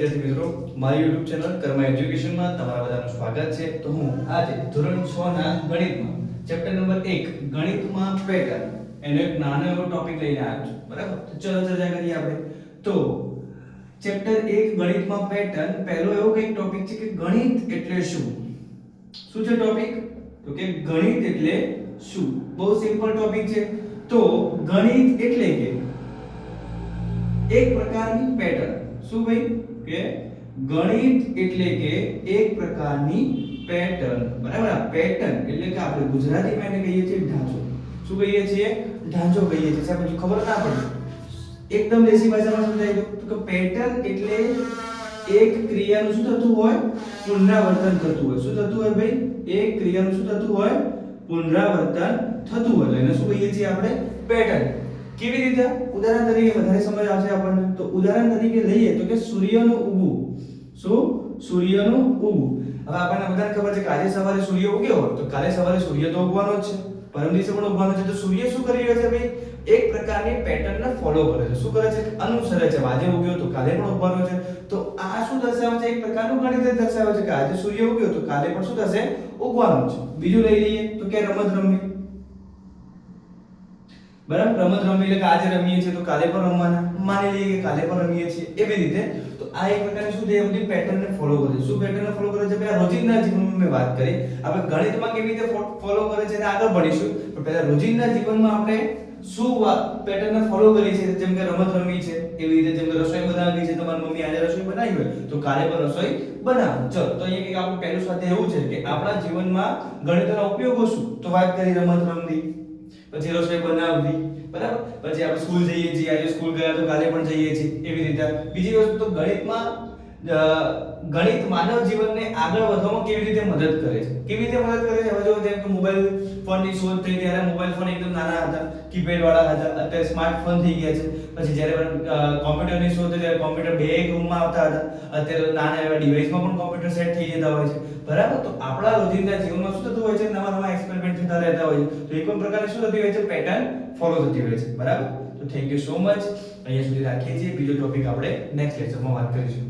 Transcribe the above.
વિદ્યાર્થી મિત્રો, મારી YouTube ચેનલ કર્મા એજ્યુકેશનમાં તમારા બધાનું સ્વાગત છે। તો હું આજે ધોરણ 6 ના ગણિતમાં ચેપ્ટર નંબર 1 ગણિતમાં પેટર્ન એનો એક નાનો એવો ટોપિક લઈને આવ્યો છું, બરાબર। તો ચલો ચર્ચા કરીએ આપણે। તો ચેપ્ટર 1 ગણિતમાં પેટર્ન, પહેલો એવો એક ટોપિક છે કે ગણિત એટલે શું? શું છે ટોપિક? તો કે ગણિત એટલે શું? બહુ સિમ્પલ ટોપિક છે। તો ગણિત એટલે કે એક પ્રકારની પેટર્ન। શું ભાઈ? કે ગણિત એટલે કે એક પ્રકારની પેટર્ન, બરાબર। આ પેટર્ન એટલે કે આપણે ગુજરાતીમાં એને કહીએ છીએ ઢાંચો। શું કહીએ છીએ? ઢાંચો કહીએ છીએ। સાહેબ જો ખબર ના પડે, એકદમ દેશી ભાષામાં સમજાઈ દો તો કે પેટર્ન એટલે એક ક્રિયાનું શું થતું હોય? પુનરાવર્તન થતું હોય। શું થતું હોય ભાઈ? એક ક્રિયાનું શું થતું હોય? પુનરાવર્તન થતું હોય। એને શું કહીએ છીએ આપણે? પેટર્ન। કેવી રીતે? ઉદાહરણ તરીકે વધારે સમજ આવશે આપણને। તો ઉદાહરણ તરીકે લઈએ તો કે સૂર્યનું ઉગવું। શું? સૂર્યનું ઉગવું। હવે આપણને બધાને ખબર છે કે આજે સવારે સૂર્ય ઉગ્યો હોય તો કાલે સવારે સૂર્ય તો ઉગવાનો જ છે, પરમ દિવસે પણ ઉગવાનો છે। તો સૂર્ય શું કરી રહ્યો છે ભાઈ? એક પ્રકારની પેટર્નને ફોલો કરે છે। શું કરે છે? અનુસરે છે। આજે ઉગ્યો તો કાલે પણ ઉગવાનો છે। તો આ શું દર્શાવે છે? એક પ્રકારનું ગણિત દર્શાવે છે કે આજે સૂર્ય ઉગ્યો તો કાલે પણ શું થશે? ઉગવાનો છે। બીજું લઈ લઈએ તો કે રમત રમવી, બરાબર। રમત રમવી એટલે કે આજે રમીએ છીએ તો કાલે પણ રમવાના, માની લઈએ કે કાલે પણ રમીએ છીએ, એવી રીતે। તો આ એક પ્રકારની શું છે? એ બધી પેટર્નને ફોલો કરે છે। શું પેટર્નને ફોલો કરે છે? પહેલા રોજિંદા જીવનમાં મેં વાત કરી, આપણે ગણિતમાં કેવી રીતે ફોલો કરે છે એને આગળ ભણીશું, પણ પહેલા રોજિંદા જીવનમાં આપણે શું પેટર્નને ફોલો કરી છે? જેમ કે રમત રમવી છે, એવી રીતે જેમ કે રસોઈ બનાવવી છે, તમારી મમ્મી આજે રસોઈ બનાવી હોય તો કાલે પણ રસોઈ બનાવો। ચલો તો અહીંયા એક આપણું પહેલું સ્વાધ્યાય એવું છે કે આપણા જીવનમાં ગણિતના ઉપયોગો શું? તો વાત કરી રમત રમવી, પછી રસોઈ બનાવવી, બરાબર। પછી આપણે સ્કૂલ જઈએ છીએ, આજે સ્કૂલ ગયા તો કાલે પણ જઈએ છીએ, એવી રીતે। બીજી વસ્તુ તો ગણિતમાં ગણિત માનવ જીવનને આગળ વધવામાં કેવી રીતે મદદ કરે છે? કેવી રીતે મદદ કરે છે? હવે જો જેમ કે મોબાઈલ ફોનની શોધ થઈ ત્યારે મોબાઈલ ફોન એકદમ નાના હતા, કીપેડ વાળા હતા, અત્યારે સ્માર્ટફોન થઈ ગયા છે। પછી જ્યારે કોમ્પ્યુટરની શોધ થઈ ત્યારે કોમ્પ્યુટર બે એક રૂમમાં આવતા હતા, અત્યારે નાના એવા ડિવાઇસમાં પણ કોમ્પ્યુટર સેટ થઈ જતા હોય છે, બરાબર। તો આપણા રોજિંદા જીવનમાં શું થતું હોય છે? નવા નવા એક્સપેરિમેન્ટ થતા રહેતા હોય છે। તો એક પણ પ્રકારની શું થતી હોય છે? પેટર્ન ફોલો થતી હોય છે, બરાબર। તો થેન્ક યુ સો મચ, અહીંયા સુધી રાખીએ છીએ। બીજો ટોપિક આપણે નેક્સ્ટ લેક્ચરમાં વાત કરીશું।